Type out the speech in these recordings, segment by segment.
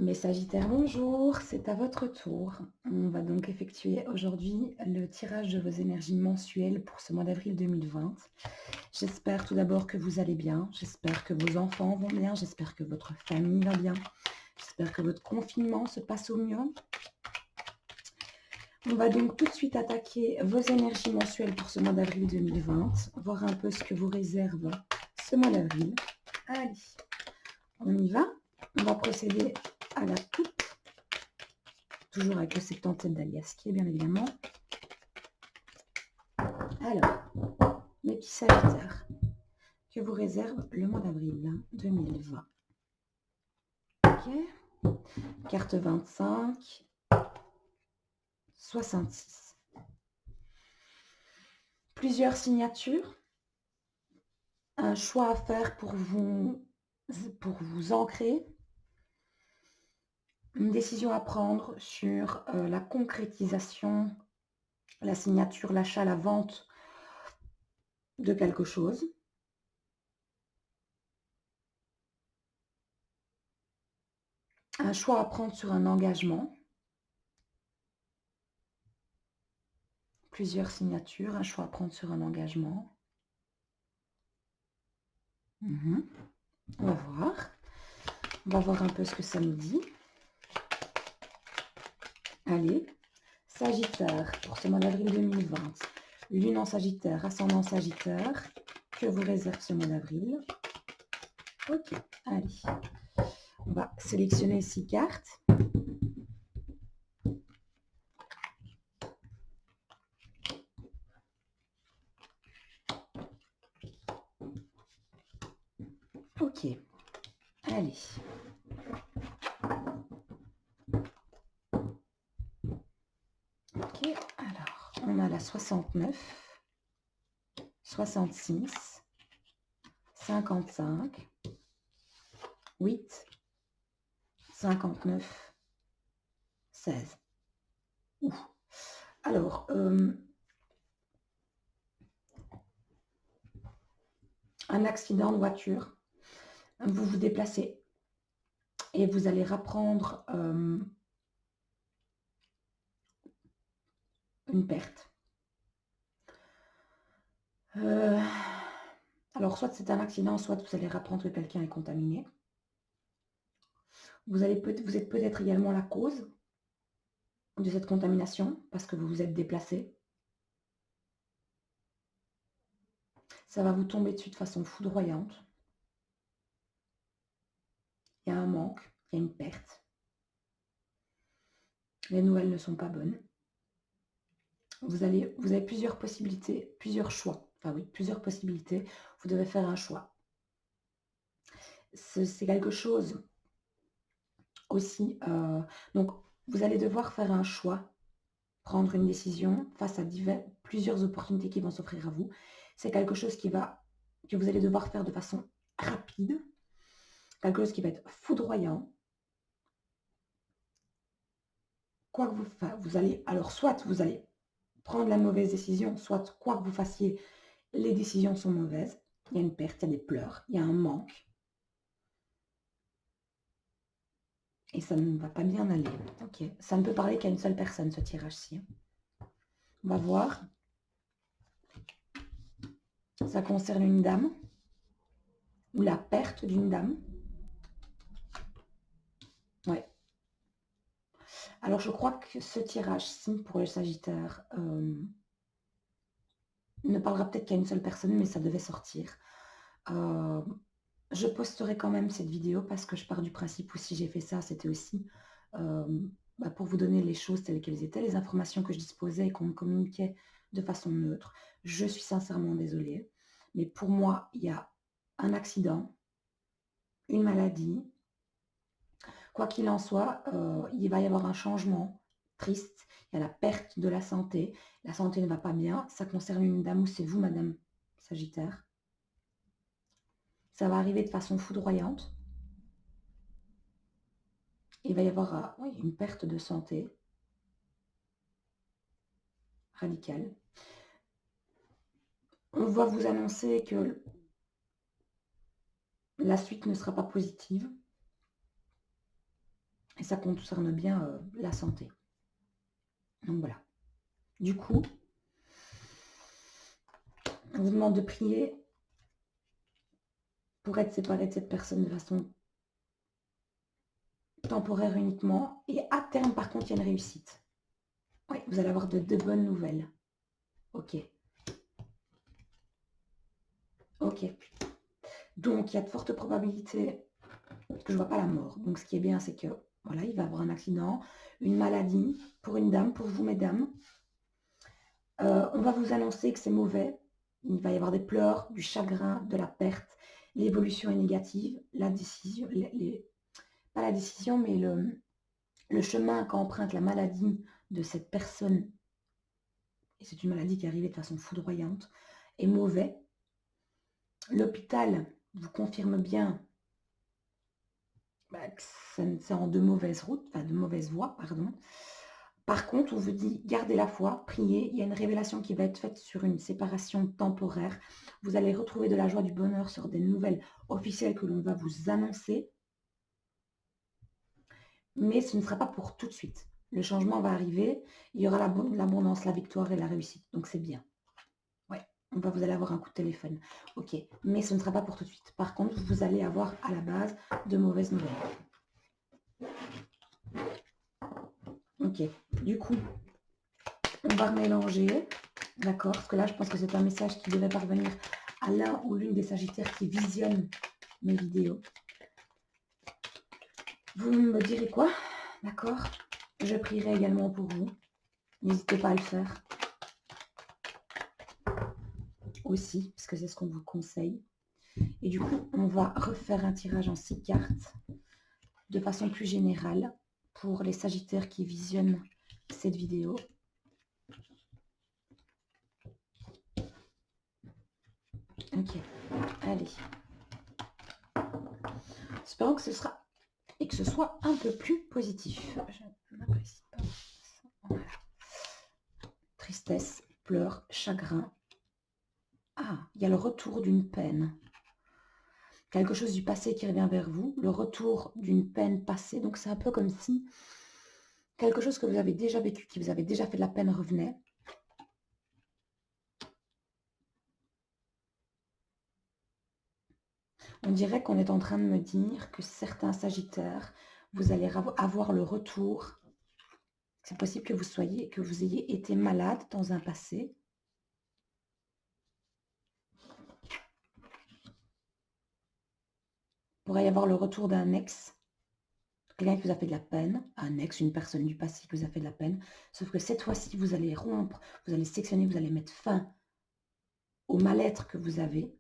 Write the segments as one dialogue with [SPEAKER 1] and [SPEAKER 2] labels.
[SPEAKER 1] Mes Sagittaires, bonjour, c'est à votre tour. On va donc effectuer aujourd'hui le tirage de vos énergies mensuelles pour ce mois d'avril 2020. J'espère tout d'abord que vous allez bien, j'espère que vos enfants vont bien, j'espère que votre famille va bien, j'espère que votre confinement se passe au mieux. On va donc tout de suite attaquer vos énergies mensuelles pour ce mois d'avril 2020, voir un peu ce que vous réserve ce mois d'avril. Allez, on y va. On va procéder à la coupe, toujours avec le septantaine d'Aliaskier, bien évidemment. Alors, mes petits Sagittaires, que vous réserve le mois d'avril 2020. Ok. Carte 25, 66. Plusieurs signatures. Un choix à faire pour vous ancrer. Une décision à prendre sur la concrétisation, la signature, l'achat, la vente de quelque chose. Un choix à prendre sur un engagement. Plusieurs signatures, un choix à prendre sur un engagement. On va voir. On va voir un peu ce que ça nous dit. Allez, Sagittaire, pour ce mois d'avril 2020. Lune en Sagittaire, ascendant Sagittaire. Que vous réserve ce mois d'avril? Ok, allez. On va sélectionner 6 cartes. Ok, allez. Ok, alors, on a la 69, 66, 55, 8, 59, 16. Ouh. Alors, un accident de voiture, vous vous déplacez et vous allez reprendre une perte. Alors, soit c'est un accident, soit vous allez reprendre que quelqu'un est contaminé. Vous êtes peut-être également la cause de cette contamination parce que vous vous êtes déplacé. Ça va vous tomber dessus de façon foudroyante. Il y a un manque, il y a une perte. Les nouvelles ne sont pas bonnes. Vous avez plusieurs possibilités, plusieurs choix. Enfin oui, plusieurs possibilités. Vous devez faire un choix. C'est quelque chose aussi. Donc, vous allez devoir faire un choix, prendre une décision face à plusieurs opportunités qui vont s'offrir à vous. C'est quelque chose que vous allez devoir faire de façon rapide, quelque chose qui va être foudroyant. Quoi que vous allez, alors soit vous allez prendre la mauvaise décision, soit quoi que vous fassiez, les décisions sont mauvaises. Il y a une perte, il y a des pleurs, il y a un manque. Et ça ne va pas bien aller. Ok, ça ne peut parler qu'à une seule personne, ce tirage-ci. On va voir. Ça concerne une dame ou la perte d'une dame. Ouais. Alors, je crois que ce tirage-ci, pour le Sagittaire, ne parlera peut-être qu'à une seule personne, mais ça devait sortir. Je posterai quand même cette vidéo parce que je pars du principe où si j'ai fait ça, c'était aussi pour vous donner les choses telles qu'elles étaient, les informations que je disposais et qu'on me communiquait de façon neutre. Je suis sincèrement désolée, mais pour moi, il y a un accident, une maladie. Quoi qu'il en soit, il va y avoir un changement triste. Il y a la perte de la santé. La santé ne va pas bien. Ça concerne une dame ou c'est vous, Madame Sagittaire. Ça va arriver de façon foudroyante. Il va y avoir une perte de santé radicale. On va vous annoncer que la suite ne sera pas positive. Et ça concerne bien la santé. Donc voilà. Du coup, on vous demande de prier pour être séparé de cette personne de façon temporaire uniquement. Et à terme, par contre, il y a une réussite. Oui, vous allez avoir de bonnes nouvelles. Ok. Ok. Donc, il y a de fortes probabilités que je ne vois pas la mort. Donc, ce qui est bien, c'est que voilà, il va avoir un accident, une maladie pour une dame, pour vous, mesdames. On va vous annoncer que c'est mauvais. Il va y avoir des pleurs, du chagrin, de la perte. L'évolution est négative. La décision, pas la décision, mais le chemin qu'emprunte la maladie de cette personne, et c'est une maladie qui est arrivée de façon foudroyante, est mauvais. L'hôpital vous confirme bien que c'est en de mauvaises routes, enfin de mauvaises voies, pardon. Par contre, on vous dit, gardez la foi, priez. Il y a une révélation qui va être faite sur une séparation temporaire. Vous allez retrouver de la joie, du bonheur sur des nouvelles officielles que l'on va vous annoncer. Mais ce ne sera pas pour tout de suite. Le changement va arriver. Il y aura l'abondance, la victoire et la réussite. Donc, c'est bien. Ouais, vous allez avoir un coup de téléphone. Ok, mais ce ne sera pas pour tout de suite. Par contre, vous allez avoir à la base de mauvaises nouvelles. Ok, du coup, on va mélanger, d'accord? Parce que là, je pense que c'est un message qui devait parvenir à l'un ou l'une des sagittaires qui visionnent mes vidéos. Vous me direz quoi? D'accord? Je prierai également pour vous. N'hésitez pas à le faire. Aussi, parce que c'est ce qu'on vous conseille. Et du coup, on va refaire un tirage en 6 cartes de façon plus générale pour les sagittaires qui visionnent cette vidéo. Ok, allez. Espérons que ce sera et que ce soit un peu plus positif. Je n'apprécie pas ça. Voilà. Tristesse, pleurs, chagrin. Ah, il y a le retour d'une peine. Quelque chose du passé qui revient vers vous, le retour d'une peine passée. Donc c'est un peu comme si quelque chose que vous avez déjà vécu, qui vous avait déjà fait de la peine revenait. On dirait qu'on est en train de me dire que certains sagittaires, vous allez avoir le retour. C'est possible que vous ayez été malade dans un passé. Il pourrait y avoir le retour d'un ex, quelqu'un qui vous a fait de la peine, un ex, une personne du passé qui vous a fait de la peine. Sauf que cette fois-ci, vous allez rompre, vous allez sectionner, vous allez mettre fin au mal-être que vous avez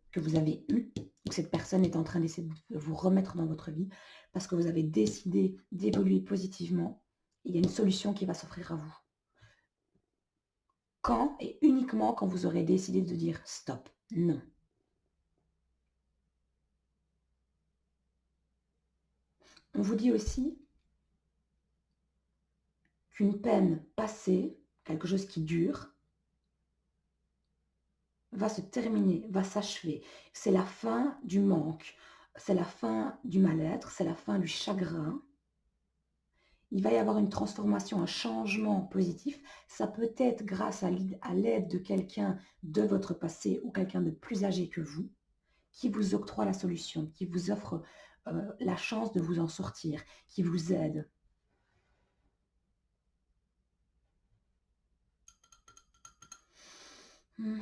[SPEAKER 1] eu. Donc cette personne est en train d'essayer de vous remettre dans votre vie parce que vous avez décidé d'évoluer positivement. Il y a une solution qui va s'offrir à vous. Quand et uniquement quand vous aurez décidé de dire stop, non. On vous dit aussi qu'une peine passée, quelque chose qui dure, va se terminer, va s'achever. C'est la fin du manque, c'est la fin du mal-être, c'est la fin du chagrin. Il va y avoir une transformation, un changement positif. Ça peut être grâce à l'aide de quelqu'un de votre passé ou quelqu'un de plus âgé que vous, qui vous octroie la solution, qui vous offre la chance de vous en sortir, qui vous aide. Il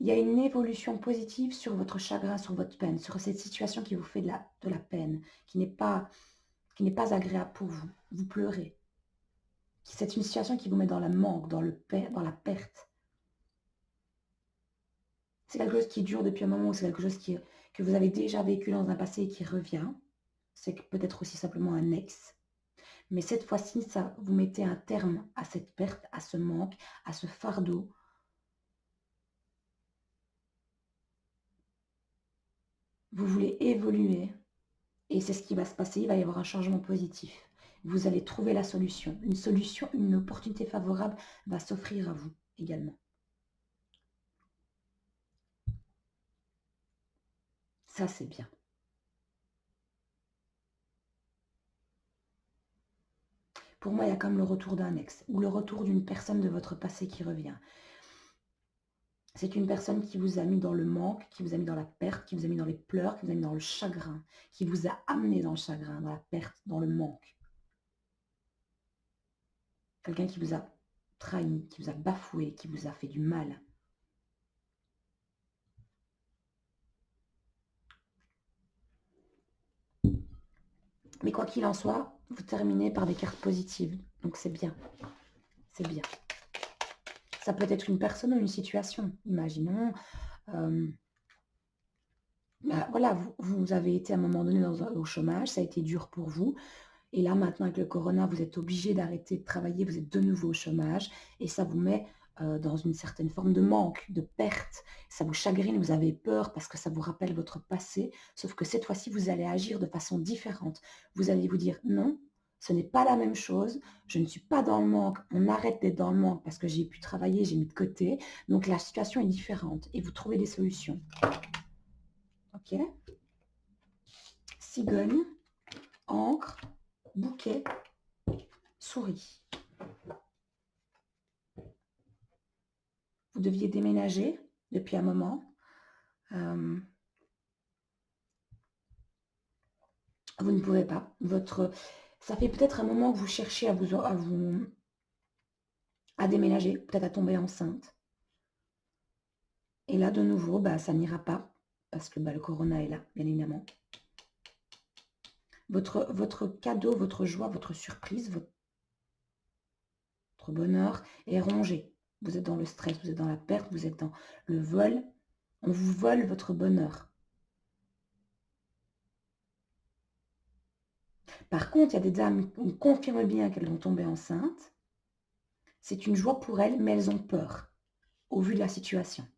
[SPEAKER 1] y a une évolution positive sur votre chagrin, sur votre peine, sur cette situation qui vous fait de la peine, qui n'est pas agréable pour vous. Vous pleurez. C'est une situation qui vous met dans le manque, dans la perte. C'est quelque chose qui dure depuis un moment, c'est quelque chose que vous avez déjà vécu dans un passé et qui revient. C'est peut-être aussi simplement un ex. Mais cette fois-ci, ça, vous mettez un terme à cette perte, à ce manque, à ce fardeau. Vous voulez évoluer et c'est ce qui va se passer. Il va y avoir un changement positif. Vous allez trouver la solution. Une opportunité favorable va s'offrir à vous également. Ça, c'est bien. Pour moi, il y a comme le retour d'un ex ou le retour d'une personne de votre passé qui revient. C'est une personne qui vous a mis dans le manque, qui vous a mis dans la perte, qui vous a mis dans les pleurs, qui vous a mis dans le chagrin, qui vous a amené dans le chagrin, dans la perte, dans le manque. Quelqu'un qui vous a trahi, qui vous a bafoué, qui vous a fait du mal. Mais quoi qu'il en soit, vous terminez par des cartes positives. Donc c'est bien. C'est bien. Ça peut être une personne ou une situation. Imaginons, voilà, vous avez été à un moment donné au chômage, ça a été dur pour vous. Et là, maintenant, avec le corona, vous êtes obligé d'arrêter de travailler, vous êtes de nouveau au chômage. Et ça vous met dans une certaine forme de manque, de perte. Ça vous chagrine, vous avez peur parce que ça vous rappelle votre passé. Sauf que cette fois-ci, vous allez agir de façon différente. Vous allez vous dire non, ce n'est pas la même chose. Je ne suis pas dans le manque. On arrête d'être dans le manque parce que j'ai pu travailler, j'ai mis de côté. Donc la situation est différente et vous trouvez des solutions. Ok? Cigogne, encre, bouquet, souris. Vous deviez déménager depuis un moment. Vous ne pouvez pas. Ça fait peut-être un moment que vous cherchez à déménager, peut-être à tomber enceinte. Et là, de nouveau, ça n'ira pas parce que le corona est là, bien évidemment. Votre cadeau, votre joie, votre surprise, votre bonheur est rongé. Vous êtes dans le stress, vous êtes dans la perte, vous êtes dans le vol. On vous vole votre bonheur. Par contre, il y a des dames qui confirment bien qu'elles vont tomber enceintes. C'est une joie pour elles, mais elles ont peur au vu de la situation.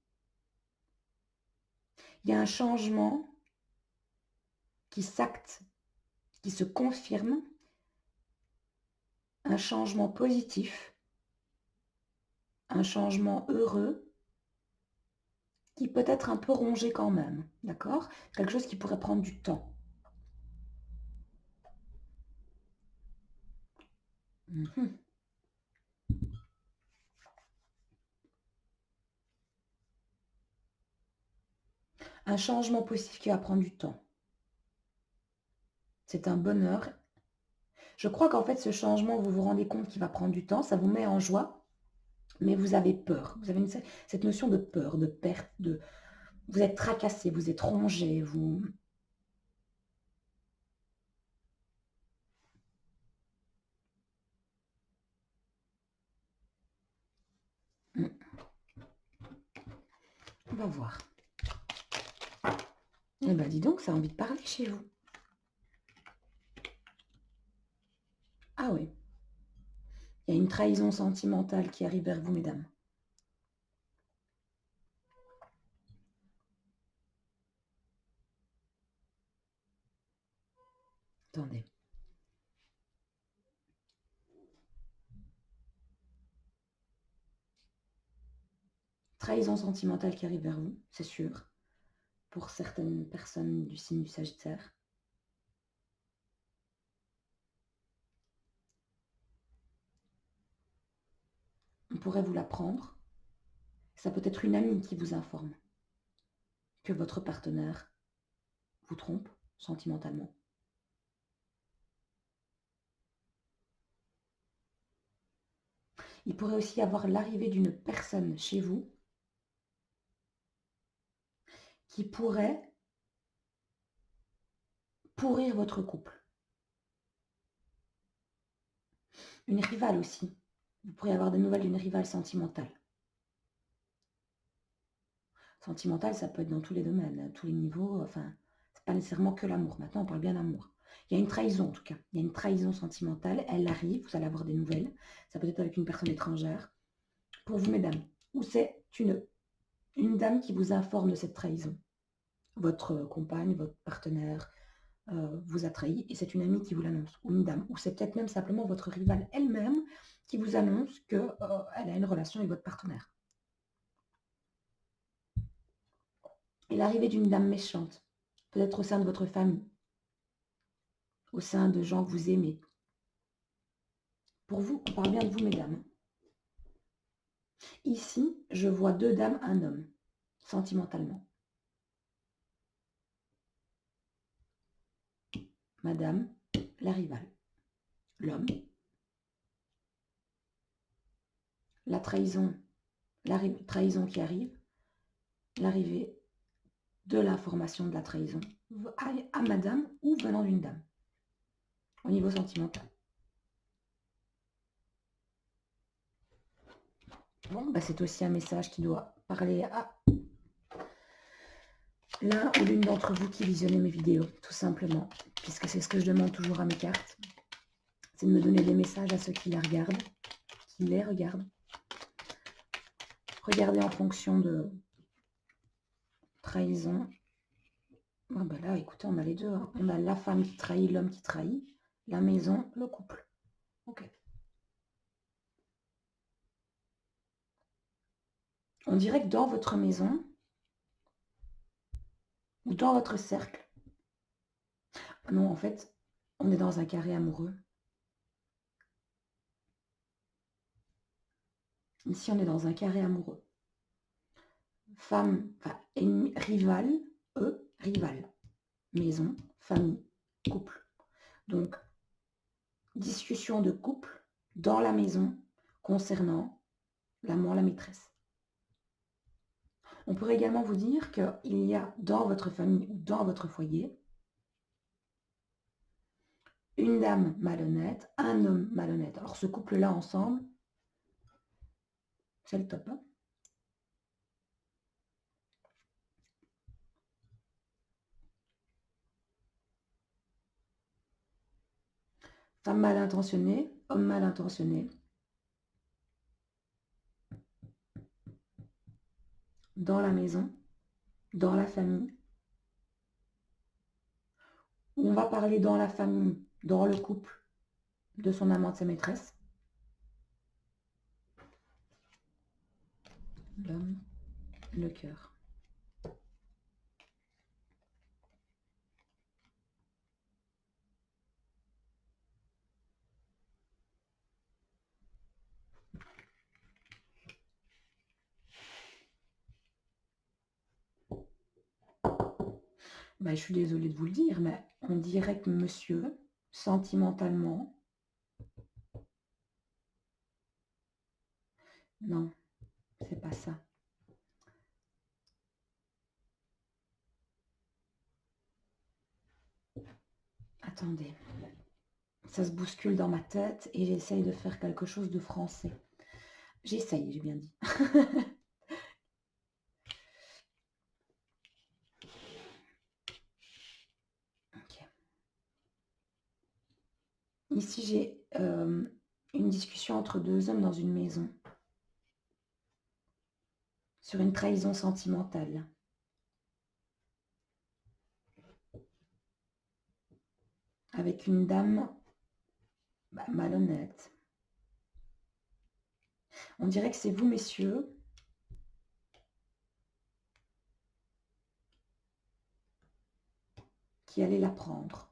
[SPEAKER 1] Il y a un changement qui s'acte, qui se confirme, un changement positif, un changement heureux, qui peut être un peu rongé quand même, d'accord? Quelque chose qui pourrait prendre du temps. Mhm. Un changement positif qui va prendre du temps. C'est un bonheur. Je crois qu'en fait, ce changement, vous vous rendez compte qu'il va prendre du temps, ça vous met en joie, mais vous avez peur. Vous avez cette notion de peur, de perte, vous êtes tracassé, vous êtes rongé, vous... Mm. On va voir. Eh bien, dis donc, ça a envie de parler chez vous. Ah oui. Il y a une trahison sentimentale qui arrive vers vous, mesdames. Attendez. Trahison sentimentale qui arrive vers vous, c'est sûr, pour certaines personnes du signe du Sagittaire. On pourrait vous l'apprendre. Ça peut être une amie qui vous informe que votre partenaire vous trompe sentimentalement. Il pourrait aussi y avoir l'arrivée d'une personne chez vous qui pourrait pourrir votre couple. Une rivale aussi. Vous pourriez avoir des nouvelles d'une rivale sentimentale. Sentimentale, ça peut être dans tous les domaines, à tous les niveaux. Enfin, c'est pas nécessairement que l'amour. Maintenant, on parle bien d'amour. Il y a une trahison en tout cas. Il y a une trahison sentimentale. Elle arrive, vous allez avoir des nouvelles. Ça peut être avec une personne étrangère. Pour vous, mesdames, ou c'est une dame qui vous informe de cette trahison. Votre compagne, votre partenaire vous a trahi et c'est une amie qui vous l'annonce. Ou une dame. Ou c'est peut-être même simplement votre rivale elle-même qui vous annonce qu'elle a une relation avec votre partenaire. Et l'arrivée d'une dame méchante, peut-être au sein de votre famille, au sein de gens que vous aimez. Pour vous, on parle bien de vous, mesdames. Ici, je vois 2 dames, un homme, sentimentalement. Madame, la rivale. L'homme. La trahison qui arrive. L'arrivée de l'information de la trahison à madame ou venant d'une dame, au niveau sentimental. Bon, bah c'est aussi un message qui doit parler à l'un ou l'une d'entre vous qui visionnez mes vidéos, tout simplement, puisque c'est ce que je demande toujours à mes cartes, c'est de me donner des messages à ceux qui la regardent, qui les regardent. Regardez en fonction de trahison. Ah bah là, écoutez, on a les deux. Hein. On a la femme qui trahit, l'homme qui trahit, la maison, le couple. Ok. On dirait que dans votre maison, ou dans votre cercle, non, en fait, on est dans un carré amoureux. Ici, on est dans un carré amoureux. Femme, enfin, ennemi, rival, rival. Maison, famille, couple. Donc, discussion de couple dans la maison concernant l'amant, la maîtresse. On pourrait également vous dire qu'il y a dans votre famille ou dans votre foyer une dame malhonnête, un homme malhonnête. Alors, ce couple-là ensemble, c'est le top. Hein. Femme mal intentionnée, homme mal intentionné. Dans la maison, dans la famille. On va parler dans la famille, dans le couple, de son amant, de sa maîtresse. L'homme, le cœur. Bah, je suis désolée de vous le dire, mais on dirait que monsieur, sentimentalement, non, c'est pas ça. Attendez, ça se bouscule dans ma tête et j'essaye de faire quelque chose de français. J'essaye, j'ai bien dit. Okay. Ici, j'ai une discussion entre 2 hommes dans une maison sur une trahison sentimentale. Avec une dame malhonnête. On dirait que c'est vous, messieurs, qui allez la prendre.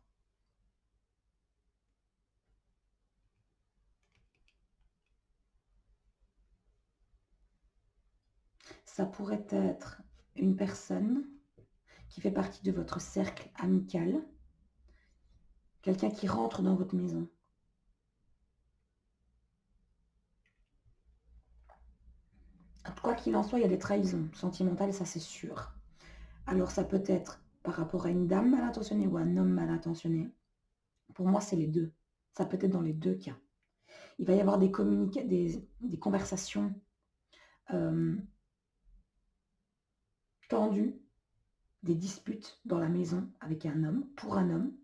[SPEAKER 1] Ça pourrait être une personne qui fait partie de votre cercle amical, quelqu'un qui rentre dans votre maison. Quoi qu'il en soit, il y a des trahisons sentimentales, ça c'est sûr. Alors ça peut être par rapport à une dame mal intentionnée ou un homme mal intentionné. Pour moi, c'est les deux. Ça peut être dans les deux cas. Il va y avoir des conversations tendues, des disputes dans la maison avec un homme, pour un homme,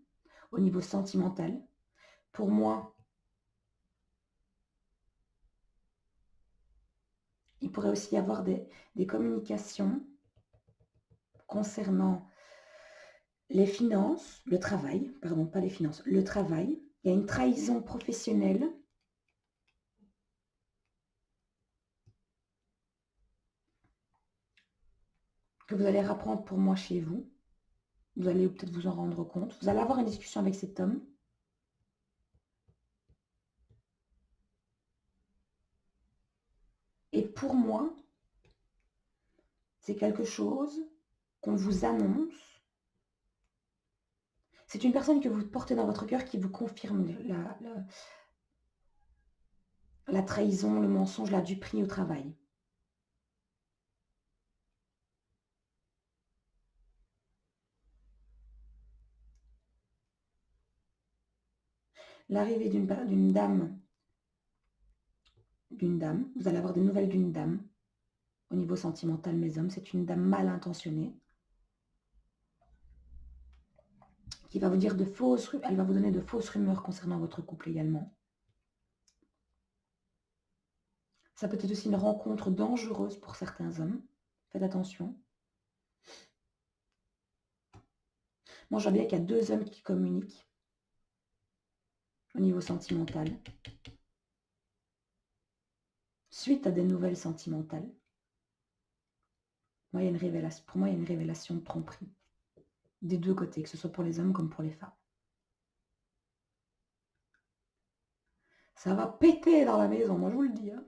[SPEAKER 1] au niveau sentimental. Pour moi, il pourrait aussi y avoir des communications concernant les finances, le travail, pardon, pas les finances, le travail. Il y a une trahison professionnelle. Que vous allez rapprendre pour moi chez vous. Vous allez peut-être vous en rendre compte. Vous allez avoir une discussion avec cet homme. pour moi, c'est quelque chose qu'on vous annonce. C'est une personne que vous portez dans votre cœur qui vous confirme la trahison, le mensonge, la duperie au travail. L'arrivée d'une dame, vous allez avoir des nouvelles d'une dame. Au niveau sentimental, mes hommes, c'est une dame mal intentionnée qui va vous dire elle va vous donner de fausses rumeurs concernant votre couple également. Ça peut être aussi une rencontre dangereuse pour certains hommes. Faites attention. Moi, je vois bien qu'il y a 2 hommes qui communiquent au niveau sentimental, suite à des nouvelles sentimentales. Moi, il y a une révélation, pour moi, il y a une révélation de tromperie. Des 2 côtés, que ce soit pour les hommes comme pour les femmes. Ça va péter dans la maison, moi je vous le dis. Hein.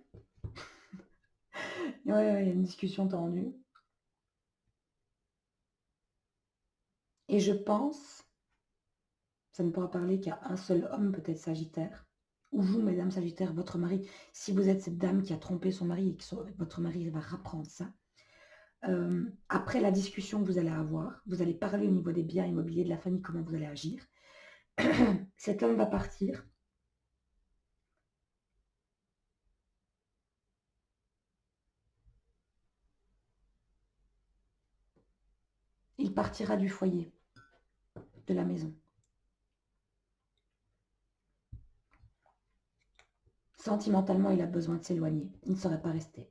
[SPEAKER 1] Ouais, il y a une discussion tendue. Et je pense, ça ne pourra parler qu'à un seul homme, peut-être Sagittaire, ou vous, mesdames Sagittaires, votre mari, si vous êtes cette dame qui a trompé son mari et que votre mari va rapprendre ça. Après la discussion que vous allez avoir, vous allez parler au niveau des biens immobiliers de la famille, comment vous allez agir. Cet homme va partir. Il partira du foyer, de la maison. Sentimentalement, il a besoin de s'éloigner. Il ne serait pas resté.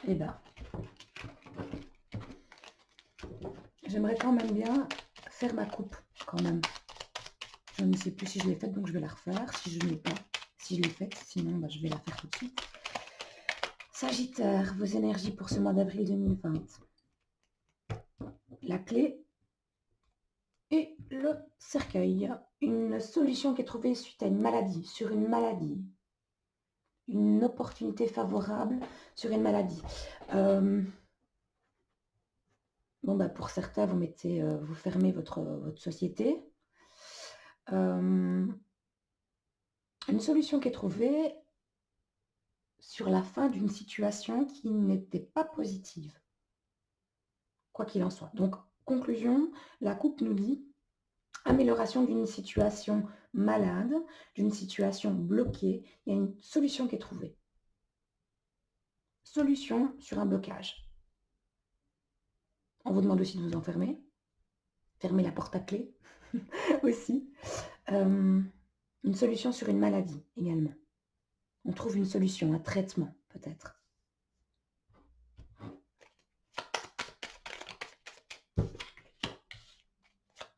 [SPEAKER 1] Eh bien, j'aimerais quand même bien faire ma coupe, quand même. Je ne sais plus si je l'ai faite, donc je vais la refaire. Si je ne l'ai pas, si je l'ai faite, sinon bah, je vais la faire tout de suite. Sagittaire, vos énergies pour ce mois d'avril 2020. La clé et le cercueil. Une solution qui est trouvée suite à une maladie, sur une maladie. Une opportunité favorable sur une maladie. Bon, bah, pour certains, vous fermez votre société. Une solution qui est trouvée sur la fin d'une situation qui n'était pas positive, quoi qu'il en soit. Donc, conclusion, la coupe nous dit amélioration d'une situation malade, d'une situation bloquée. Il y a une solution qui est trouvée. Solution sur un blocage. On vous demande aussi de vous enfermer. Fermer la porte à clé aussi. Une solution sur une maladie également. On trouve une solution, un traitement peut-être.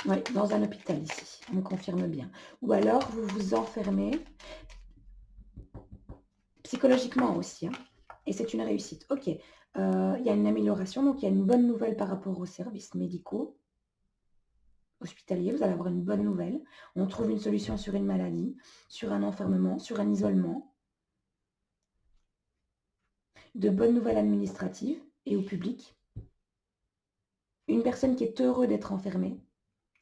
[SPEAKER 1] Oui, dans un hôpital ici, on me confirme bien. Ou alors, vous vous enfermez psychologiquement aussi. Hein, et c'est une réussite. Ok, il y a une amélioration, donc il y a une bonne nouvelle par rapport aux services médicaux. Hospitalier, vous allez avoir une bonne nouvelle. On trouve une solution sur une maladie, sur un enfermement, sur un isolement. De bonnes nouvelles administratives et au public. Une personne qui est heureuse d'être enfermée,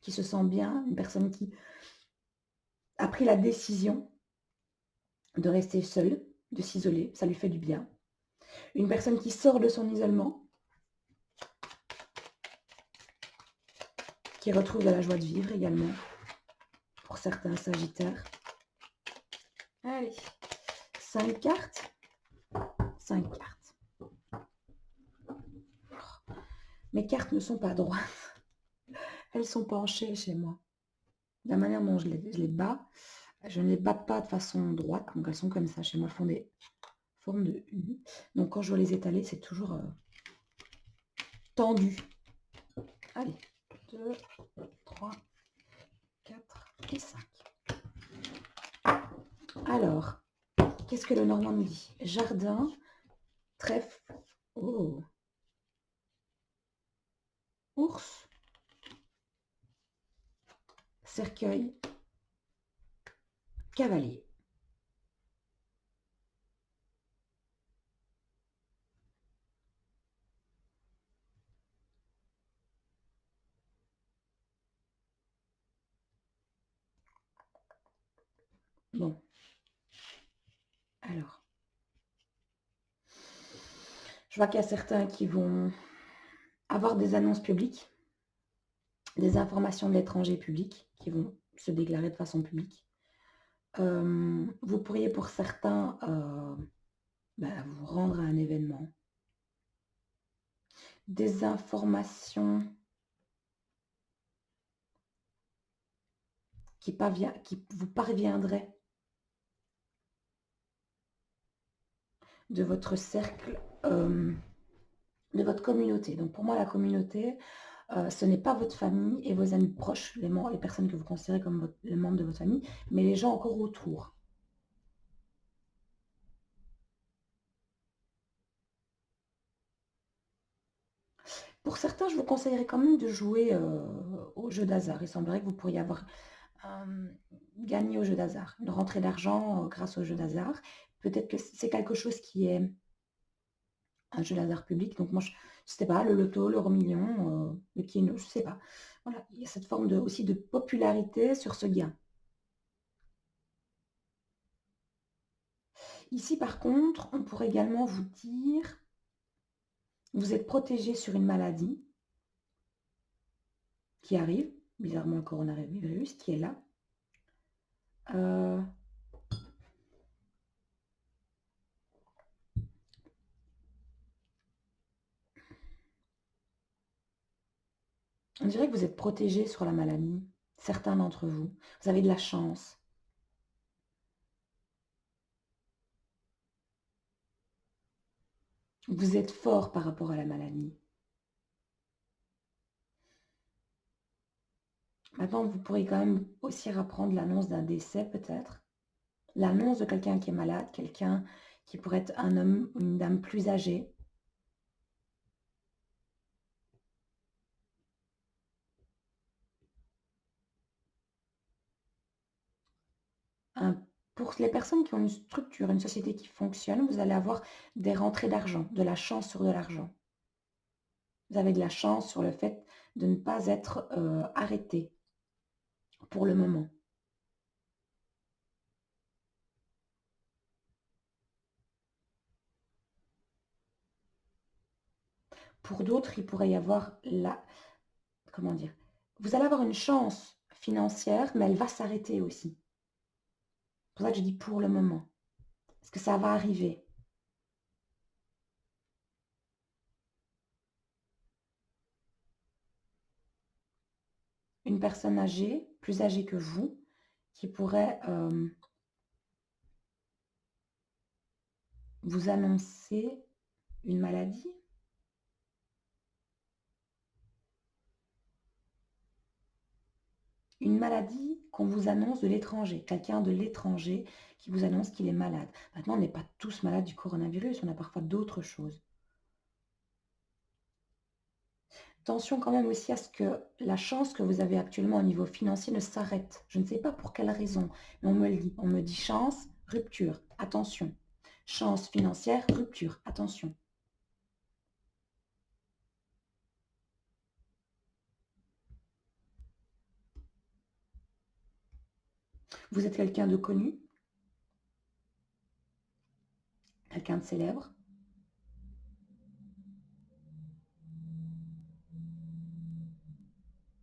[SPEAKER 1] qui se sent bien, une personne qui a pris la décision de rester seule, de s'isoler, ça lui fait du bien. Une personne qui sort de son isolement, qui retrouve de la joie de vivre également, pour certains Sagittaires. Allez, 5 cartes. 5 cartes. Mes cartes ne sont pas droites. Elles sont penchées chez moi. La manière dont je les bats, je ne les bats pas de façon droite, donc elles sont comme ça chez moi, elles font des formes de U. Donc quand je dois les étaler, c'est toujours tendu. Allez, 2, 3, 4 et 5. Alors, qu'est-ce que le Normand nous dit? Jardin, trèfle, oh, ours, cercueil Cavalier. Bon, alors, je vois qu'il y a certains qui vont avoir des annonces publiques, des informations de l'étranger publiques qui vont se déclarer de façon publique. Vous pourriez pour certains, bah, vous rendre à un événement. Des informations qui vous parviendraient de votre cercle, de votre communauté. Donc pour moi, la communauté, ce n'est pas votre famille et vos amis proches, les personnes que vous considérez comme les membres de votre famille, mais les gens encore autour. Pour certains, je vous conseillerais quand même de jouer au jeu d'hasard. Il semblerait que vous pourriez avoir gagné au jeu d'hasard, une rentrée d'argent grâce au jeu d'hasard. Peut-être que c'est quelque chose qui est un jeu d'hasard public. Donc moi, je ne sais pas, le loto, l'euro-million, le keno, je ne sais pas. Voilà, il y a cette forme aussi de popularité sur ce gain. Ici, par contre, on pourrait également vous dire, vous êtes protégé sur une maladie qui arrive, bizarrement le coronavirus qui est là. On dirait que vous êtes protégé sur la maladie, certains d'entre vous. Vous avez de la chance. Vous êtes fort par rapport à la maladie. Maintenant, vous pourrez quand même aussi apprendre l'annonce d'un décès peut-être. L'annonce de quelqu'un qui est malade, quelqu'un qui pourrait être un homme ou une dame plus âgée. Pour les personnes qui ont une structure, une société qui fonctionne, vous allez avoir des rentrées d'argent, de la chance sur de l'argent. Vous avez de la chance sur le fait de ne pas être arrêté pour le moment. Pour d'autres, il pourrait y avoir comment dire? Vous allez avoir une chance financière, mais elle va s'arrêter aussi. C'est pour ça que je dis pour le moment. Parce que ça va arriver. Une personne âgée, plus âgée que vous, qui pourrait vous annoncer une maladie. Une maladie qu'on vous annonce de l'étranger, quelqu'un de l'étranger qui vous annonce qu'il est malade. Maintenant, on n'est pas tous malades du coronavirus, on a parfois d'autres choses. Attention quand même aussi à ce que la chance que vous avez actuellement au niveau financier ne s'arrête. Je ne sais pas pour quelle raison, mais on me le dit. On me dit chance, rupture, attention. Chance financière, rupture, attention. Vous êtes quelqu'un de connu, quelqu'un de célèbre.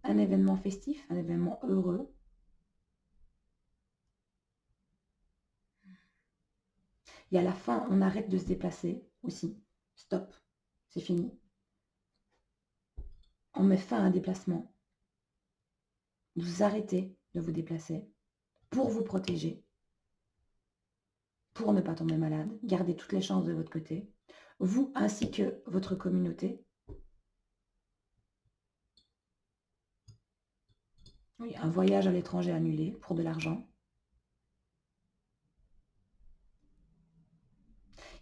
[SPEAKER 1] Un événement festif, un événement heureux. Et à la fin, on arrête de se déplacer aussi. Stop, c'est fini. On met fin à un déplacement. Vous arrêtez de vous déplacer pour vous protéger, pour ne pas tomber malade, gardez toutes les chances de votre côté, vous ainsi que votre communauté. Oui, un voyage à l'étranger annulé pour de l'argent.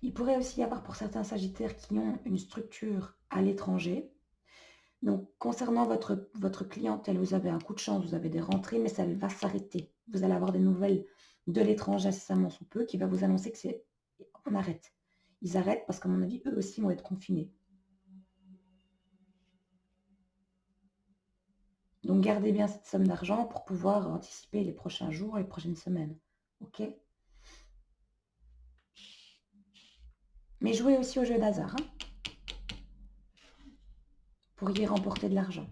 [SPEAKER 1] Il pourrait aussi y avoir pour certains sagittaires qui ont une structure à l'étranger. Donc, concernant votre clientèle, vous avez un coup de chance, vous avez des rentrées, mais ça va s'arrêter. Vous allez avoir des nouvelles de l'étranger incessamment sous peu qui va vous annoncer que c'est on arrête. Ils arrêtent parce qu'à mon avis, eux aussi vont être confinés. Donc gardez bien cette somme d'argent pour pouvoir anticiper les prochains jours, les prochaines semaines. OK? Mais jouez aussi au jeu d'hasard, hein, pour y remporter de l'argent.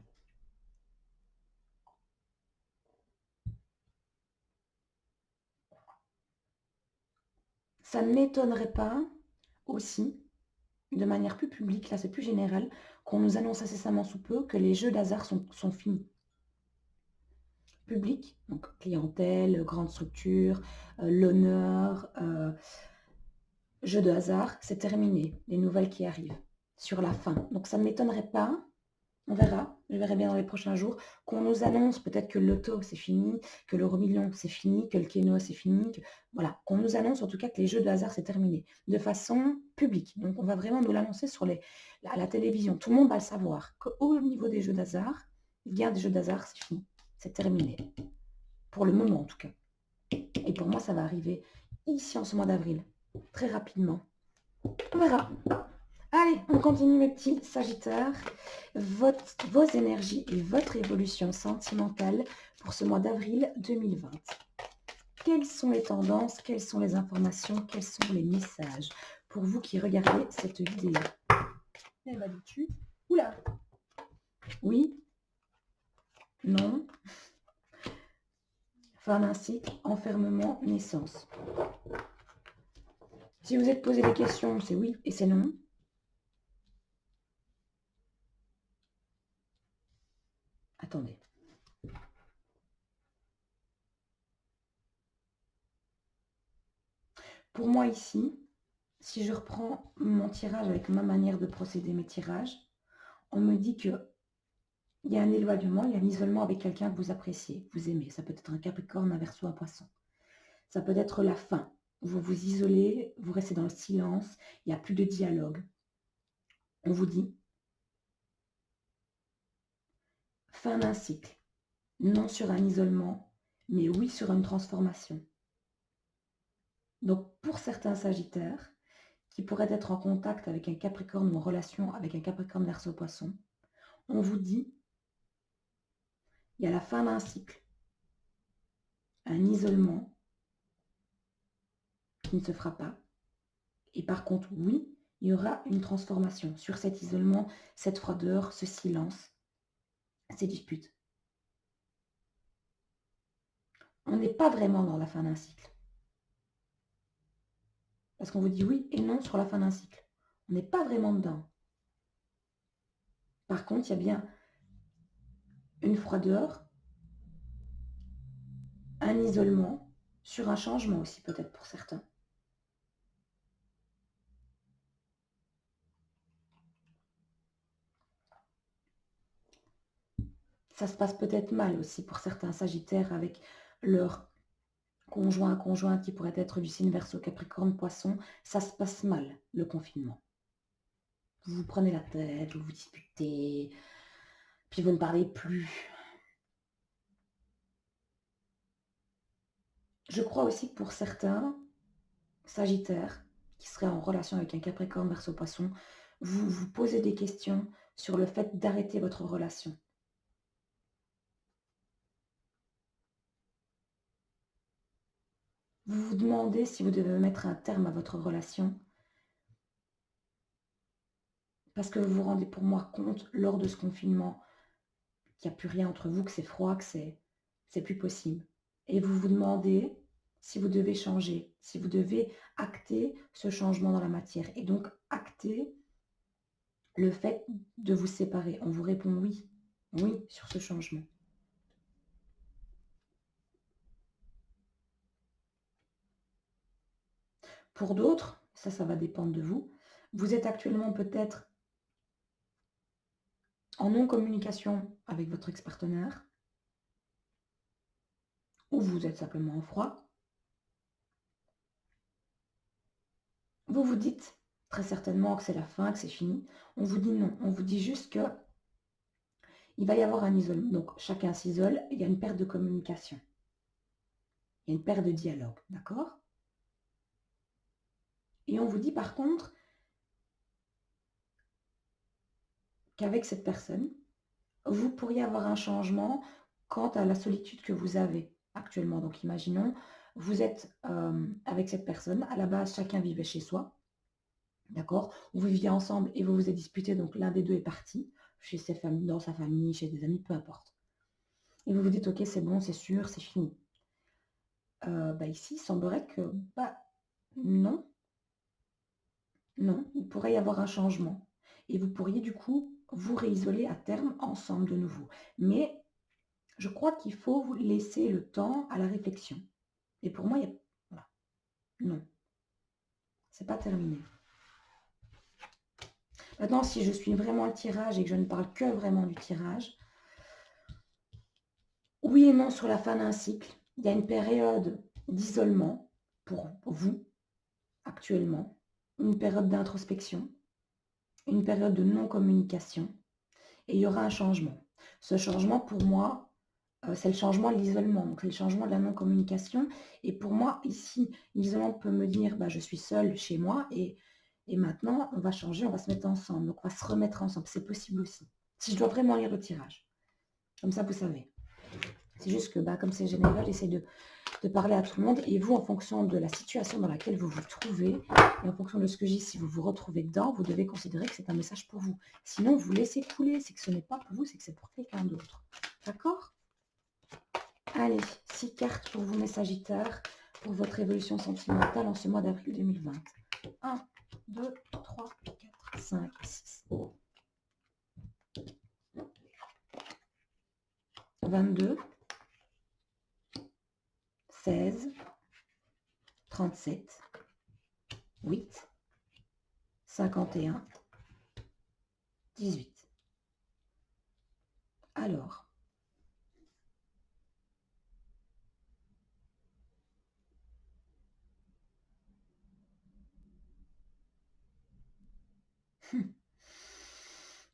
[SPEAKER 1] Ça ne m'étonnerait pas aussi, de manière plus publique, là c'est plus général, qu'on nous annonce incessamment sous peu que les jeux d'hasard sont finis. Public, donc clientèle, grande structure, l'honneur, jeu de hasard, c'est terminé, les nouvelles qui arrivent sur la fin. Donc ça ne m'étonnerait pas, on verra, je verrai bien dans les prochains jours, qu'on nous annonce peut-être que le loto c'est fini, que l'euro-million c'est fini, que le keno c'est fini, voilà, qu'on nous annonce en tout cas que les jeux de hasard c'est terminé, de façon publique. Donc on va vraiment nous l'annoncer sur la télévision. Tout le monde va le savoir, qu'au niveau des jeux d'hasard, il y a des jeux d'hasard, c'est fini, c'est terminé. Pour le moment en tout cas. Et pour moi, ça va arriver ici en ce mois d'avril, très rapidement. On verra. Allez, on continue mes petits Sagittaires. Vos énergies et votre évolution sentimentale pour ce mois d'avril 2020. Quelles sont les tendances, quelles sont les informations, quels sont les messages pour vous qui regardez cette vidéo? Eh ben, dis-tu. Oula. Oui. Non. Fin d'un cycle, enfermement, naissance. Si vous êtes posé des questions, c'est oui et c'est non. Attendez. Pour moi ici, si je reprends mon tirage avec ma manière de procéder mes tirages, on me dit qu'il y a un éloignement, il y a un isolement avec quelqu'un que vous appréciez, vous aimez. Ça peut être un Capricorne, un Verseau, un Poisson. Ça peut être la fin. Vous vous isolez, vous restez dans le silence, il n'y a plus de dialogue. On vous dit fin d'un cycle. Non sur un isolement, mais oui sur une transformation. Donc pour certains Sagittaires, qui pourraient être en contact avec un Capricorne ou en relation avec un Capricorne Verseau Poisson, on vous dit il y a la fin d'un cycle, un isolement qui ne se fera pas. Et par contre, oui, il y aura une transformation sur cet isolement, cette froideur, ce silence, ces disputes. On n'est pas vraiment dans la fin d'un cycle. Parce qu'on vous dit oui et non sur la fin d'un cycle. On n'est pas vraiment dedans. Par contre, il y a bien une froideur, un isolement, sur un changement aussi peut-être pour certains. Ça se passe peut-être mal aussi pour certains Sagittaires avec leur conjoint, conjointe qui pourrait être du signe Verseau, Capricorne, Poisson. Ça se passe mal, le confinement. Vous vous prenez la tête, vous vous disputez, puis vous ne parlez plus. Je crois aussi que pour certains Sagittaires qui seraient en relation avec un Capricorne, Verseau, Poisson, vous vous posez des questions sur le fait d'arrêter votre relation. Vous vous demandez si vous devez mettre un terme à votre relation parce que vous vous rendez pour moi compte lors de ce confinement qu'il n'y a plus rien entre vous, que c'est froid, que c'est plus possible. Et vous vous demandez si vous devez changer, si vous devez acter ce changement dans la matière. Et donc acter le fait de vous séparer. On vous répond oui, oui sur ce changement. Pour d'autres, ça va dépendre de vous, vous êtes actuellement peut-être en non-communication avec votre ex-partenaire, ou vous êtes simplement en froid. Vous vous dites très certainement que c'est la fin, que c'est fini. On vous dit non, on vous dit juste que il va y avoir un isolement. Donc chacun s'isole, il y a une perte de communication. Il y a une perte de dialogue, d'accord? Et on vous dit par contre qu'avec cette personne, vous pourriez avoir un changement quant à la solitude que vous avez actuellement. Donc imaginons, vous êtes avec cette personne, à la base chacun vivait chez soi, d'accord? Vous viviez ensemble et vous vous êtes disputé, donc l'un des deux est parti, chez ses familles, dans sa famille, chez des amis, peu importe. Et vous vous dites, ok, c'est bon, c'est sûr, c'est fini. Ici, il semblerait que, non, non, il pourrait y avoir un changement. Et vous pourriez du coup vous réisoler à terme ensemble de nouveau. Mais je crois qu'il faut vous laisser le temps à la réflexion. Et pour moi, il y a... voilà. Non, c'est pas terminé. Maintenant, si je suis vraiment le tirage et que je ne parle que vraiment du tirage, oui et non sur la fin d'un cycle. Il y a une période d'isolement pour vous actuellement, une période d'introspection, une période de non-communication et il y aura un changement. Ce changement, pour moi, c'est le changement de l'isolement, donc c'est le changement de la non-communication. Et pour moi, ici, l'isolement peut me dire, je suis seule chez moi et maintenant, on va changer, on va se mettre ensemble. Donc, on va se remettre ensemble. C'est possible aussi. Si je dois vraiment lire le tirage. Comme ça, vous savez. C'est juste que, comme c'est général, j'essaie de parler à tout le monde. Et vous, en fonction de la situation dans laquelle vous vous trouvez, et en fonction de ce que j'ai, si vous vous retrouvez dedans, vous devez considérer que c'est un message pour vous. Sinon, vous laissez couler. C'est que ce n'est pas pour vous, c'est que c'est pour quelqu'un d'autre. D'accord ? Allez, 6 cartes pour vous, mes Sagittaires, pour votre évolution sentimentale en ce mois d'avril 2020. 1, 2, 3, 4, 5, 6. 22, 16, 37, 8, 51, 18. Alors,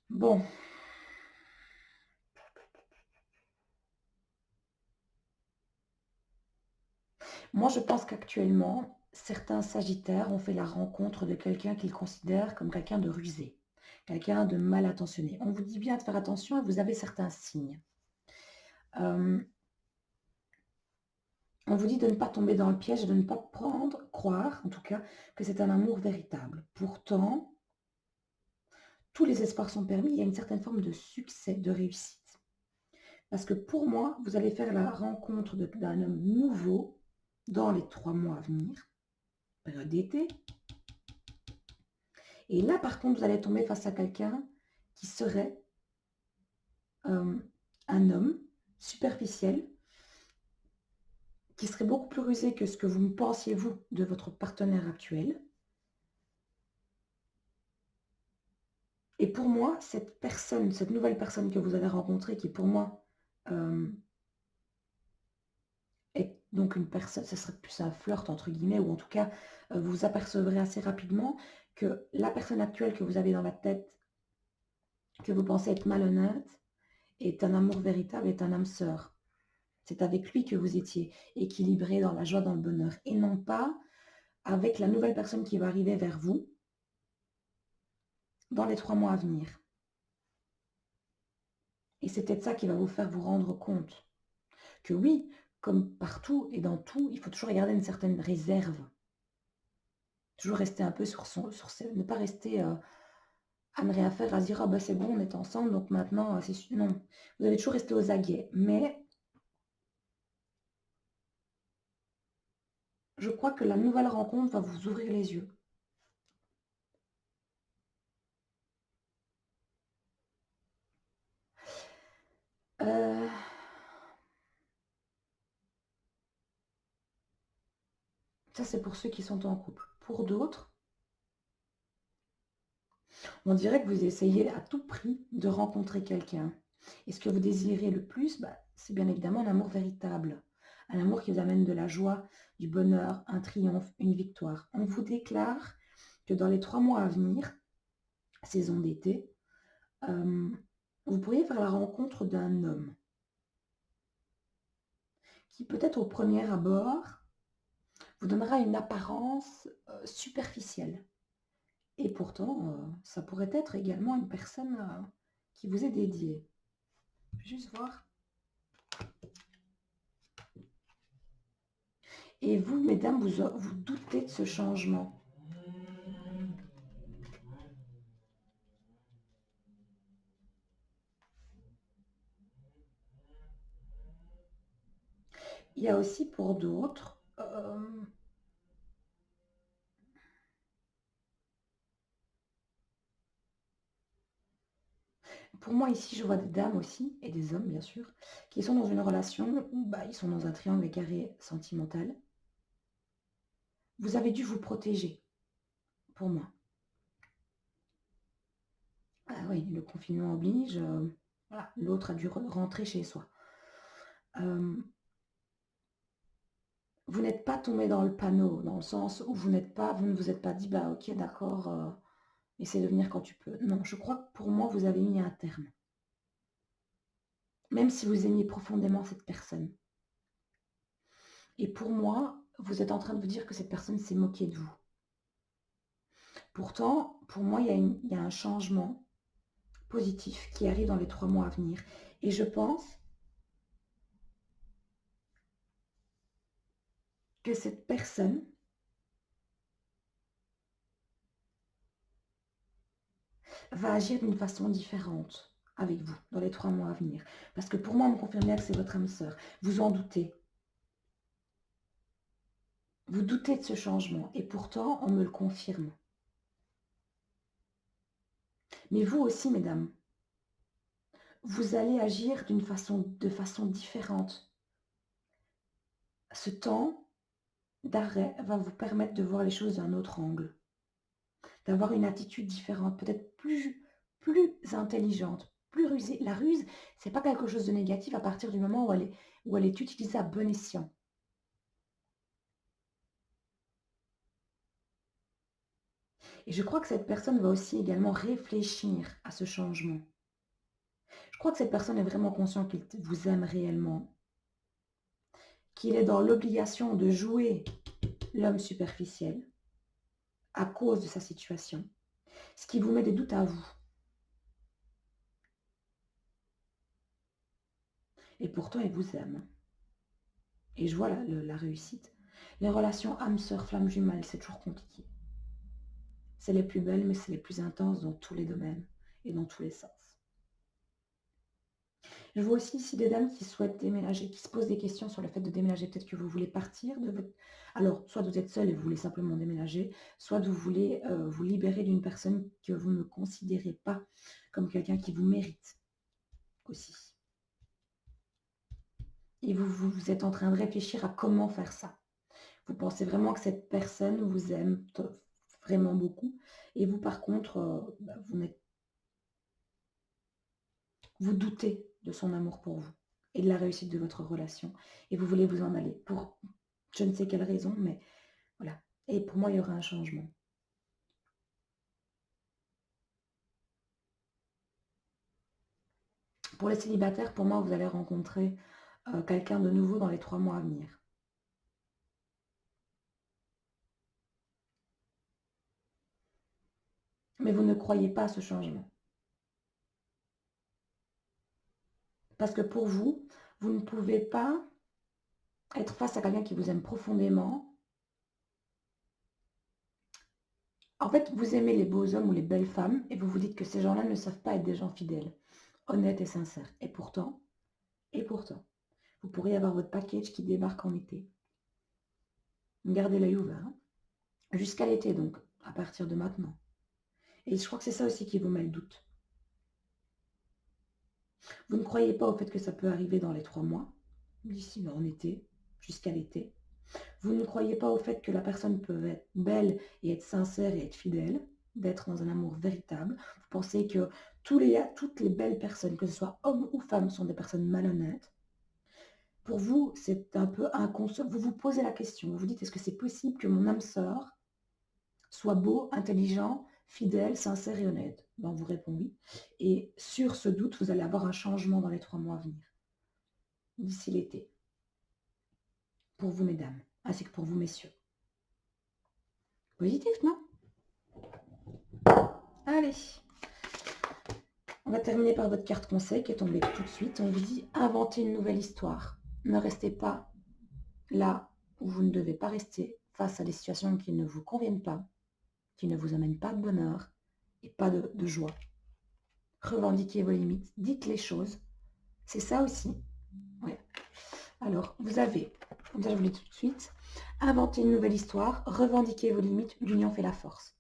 [SPEAKER 1] bon. Moi, je pense qu'actuellement, certains Sagittaires ont fait la rencontre de quelqu'un qu'ils considèrent comme quelqu'un de rusé, quelqu'un de mal intentionné. On vous dit bien de faire attention et vous avez certains signes. On vous dit de ne pas tomber dans le piège, de ne pas croire, en tout cas, que c'est un amour véritable. Pourtant, tous les espoirs sont permis, il y a une certaine forme de succès, de réussite. Parce que pour moi, vous allez faire la rencontre d'un homme nouveau dans les 3 mois à venir, période d'été. Et là, par contre, vous allez tomber face à quelqu'un qui serait un homme superficiel, qui serait beaucoup plus rusé que ce que vous pensiez, vous, de votre partenaire actuel. Et pour moi, cette personne, cette nouvelle personne que vous allez rencontrer, qui pour moi est donc une personne, ce serait plus un flirt entre guillemets, ou en tout cas, vous apercevrez assez rapidement que la personne actuelle que vous avez dans la tête, que vous pensez être malhonnête, est un amour véritable, est un âme sœur. C'est avec lui que vous étiez équilibré dans la joie, dans le bonheur, et non pas avec la nouvelle personne qui va arriver vers vous dans les 3 mois à venir. Et c'est peut-être ça qui va vous faire vous rendre compte que oui, comme partout et dans tout, il faut toujours garder une certaine réserve. Toujours rester un peu ne pas rester à ne rien faire, à se dire, c'est bon, on est ensemble, donc maintenant, c'est sûr. Non, vous allez toujours rester aux aguets. Mais je crois que la nouvelle rencontre va vous ouvrir les yeux. Ça, c'est pour ceux qui sont en couple. Pour d'autres, on dirait que vous essayez à tout prix de rencontrer quelqu'un. Et ce que vous désirez le plus, c'est bien évidemment un amour véritable. Un amour qui vous amène de la joie, du bonheur, un triomphe, une victoire. On vous déclare que dans les 3 mois à venir, saison d'été, vous pourriez faire la rencontre d'un homme qui peut-être au premier abord vous donnera une apparence superficielle. Et pourtant, ça pourrait être également une personne qui vous est dédiée. Juste voir. Et vous, mesdames, vous doutez de ce changement. Il y a aussi pour d'autres, pour moi ici, je vois des dames aussi, et des hommes bien sûr, qui sont dans une relation où bah, ils sont dans un triangle carré sentimental. Vous avez dû vous protéger, pour moi. Ah oui, le confinement oblige, voilà, l'autre a dû rentrer chez soi. Vous n'êtes pas tombé dans le panneau, dans le sens où vous ne vous êtes pas dit, bah ok, d'accord, essaie de venir quand tu peux. Non, je crois que pour moi, vous avez mis un terme. Même si vous aimiez profondément cette personne. Et pour moi, vous êtes en train de vous dire que cette personne s'est moquée de vous. Pourtant, pour moi, il y a un changement positif qui arrive dans les 3 mois à venir. Et je pense que cette personne va agir d'une façon différente avec vous dans les 3 mois à venir. Parce que pour moi, on me confirme bien que c'est votre âme sœur. Vous en doutez. Vous doutez de ce changement et pourtant, on me le confirme. Mais vous aussi, mesdames, vous allez agir de façon différente. Ce temps d'arrêt va vous permettre de voir les choses d'un autre angle, d'avoir une attitude différente, peut-être plus intelligente, plus rusée. La ruse, c'est pas quelque chose de négatif à partir du moment où elle est utilisée à bon escient. Et je crois que cette personne va aussi également réfléchir à ce changement. Je crois que cette personne est vraiment consciente qu'il vous aime réellement, qu'il est dans l'obligation de jouer l'homme superficiel à cause de sa situation, ce qui vous met des doutes à vous. Et pourtant, il vous aime. Et je vois la réussite. Les relations âme sœur, flamme jumelle, c'est toujours compliqué. C'est les plus belles, mais c'est les plus intenses dans tous les domaines et dans tous les sens. Je vois aussi ici des dames qui souhaitent déménager, qui se posent des questions sur le fait de déménager. Peut-être que vous voulez partir de votre... Alors, soit vous êtes seul et vous voulez simplement déménager, soit vous voulez vous libérer d'une personne que vous ne considérez pas comme quelqu'un qui vous mérite aussi. Et vous êtes en train de réfléchir à comment faire ça. Vous pensez vraiment que cette personne vous aime vraiment beaucoup. Et vous, par contre, bah, vous doutez de son amour pour vous et de la réussite de votre relation. Et vous voulez vous en aller pour je ne sais quelle raison, mais voilà. Et pour moi, il y aura un changement. Pour les célibataires, pour moi, vous allez rencontrer quelqu'un de nouveau dans les 3 mois à venir. Mais vous ne croyez pas à ce changement. Parce que pour vous, vous ne pouvez pas être face à quelqu'un qui vous aime profondément. En fait, vous aimez les beaux hommes ou les belles femmes et vous vous dites que ces gens-là ne savent pas être des gens fidèles, honnêtes et sincères. Et pourtant, vous pourriez avoir votre package qui débarque en été. Gardez l'œil ouvert. Hein. Jusqu'à l'été, donc, à partir de maintenant. Et je crois que c'est ça aussi qui vous met le doute. Vous ne croyez pas au fait que ça peut arriver dans les 3 mois, d'ici en été, jusqu'à l'été. Vous ne croyez pas au fait que la personne peut être belle et être sincère et être fidèle, d'être dans un amour véritable. Vous pensez que toutes les belles personnes, que ce soit hommes ou femmes, sont des personnes malhonnêtes. Pour vous, c'est un peu inconcevable. Vous vous posez la question, vous vous dites, est-ce que c'est possible que mon âme sœur soit beau, intelligent, fidèle, sincère et honnête? Ben, on vous répond oui. Et sur ce doute, vous allez avoir un changement dans les 3 mois à venir, d'ici l'été. pour vous, mesdames, ainsi que pour vous, messieurs. Positif, non? Allez. On va terminer par votre carte conseil qui est tombée tout de suite. On vous dit inventez une nouvelle histoire. Ne restez pas là où vous ne devez pas rester face à des situations qui ne vous conviennent pas, qui ne vous amènent pas de bonheur et pas de joie. Revendiquez vos limites, dites les choses. C'est ça aussi. Ouais. Alors, vous avez, comme ça je vous le dis tout de suite, inventez une nouvelle histoire, revendiquez vos limites, l'union fait la force.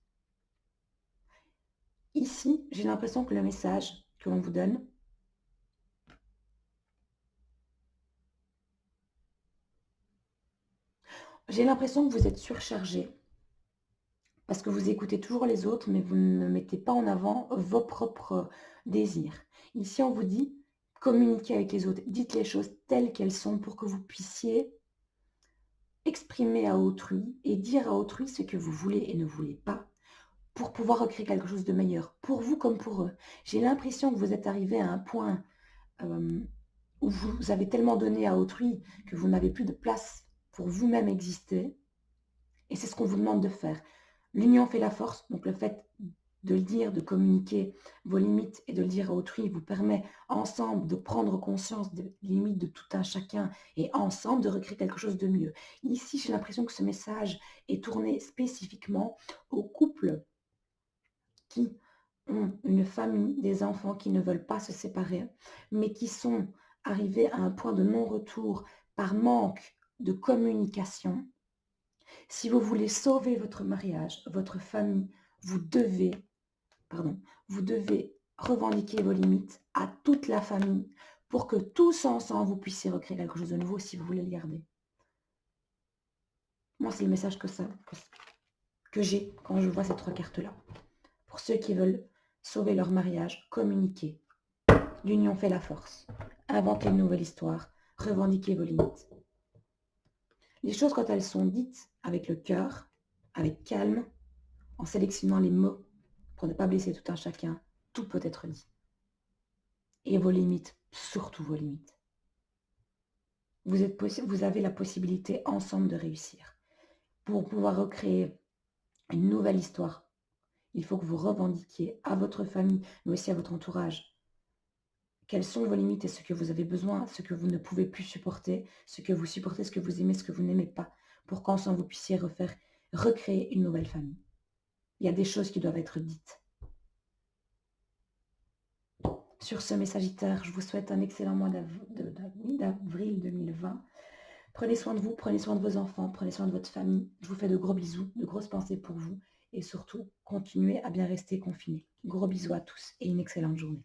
[SPEAKER 1] Ici, j'ai l'impression que le message que l'on vous donne, j'ai l'impression que vous êtes surchargé parce que vous écoutez toujours les autres, mais vous ne mettez pas en avant vos propres désirs. Ici, on vous dit, communiquez avec les autres, dites les choses telles qu'elles sont pour que vous puissiez exprimer à autrui et dire à autrui ce que vous voulez et ne voulez pas pour pouvoir recréer quelque chose de meilleur, pour vous comme pour eux. J'ai l'impression que vous êtes arrivé à un point où vous avez tellement donné à autrui que vous n'avez plus de place pour vous-même exister. Et c'est ce qu'on vous demande de faire. L'union fait la force, donc le fait de le dire, de communiquer vos limites et de le dire à autrui vous permet ensemble de prendre conscience des limites de tout un chacun et ensemble de recréer quelque chose de mieux. Ici, j'ai l'impression que ce message est tourné spécifiquement aux couples qui ont une famille, des enfants qui ne veulent pas se séparer, mais qui sont arrivés à un point de non-retour par manque de communication. Si vous voulez sauver votre mariage, votre famille, vous devez revendiquer vos limites à toute la famille pour que tous ensemble, vous puissiez recréer quelque chose de nouveau si vous voulez le garder. Moi, c'est le message que j'ai quand je vois ces trois cartes-là. Pour ceux qui veulent sauver leur mariage, communiquer. L'union fait la force. Inventez une nouvelle histoire. Revendiquez vos limites. Les choses, quand elles sont dites avec le cœur, avec calme, en sélectionnant les mots pour ne pas blesser tout un chacun, tout peut être dit. Et vos limites, surtout vos limites. Vous avez la possibilité ensemble de réussir. Pour pouvoir recréer une nouvelle histoire, il faut que vous revendiquiez à votre famille, mais aussi à votre entourage, quelles sont vos limites et ce que vous avez besoin, ce que vous ne pouvez plus supporter, ce que vous supportez, ce que vous aimez, ce que vous n'aimez pas, pour qu'ensemble vous puissiez recréer une nouvelle famille. Il y a des choses qui doivent être dites. Sur ce, mes Sagittaires, je vous souhaite un excellent mois d'avril 2020. Prenez soin de vous, prenez soin de vos enfants, prenez soin de votre famille. Je vous fais de gros bisous, de grosses pensées pour vous et surtout, continuez à bien rester confinés. Gros bisous à tous et une excellente journée.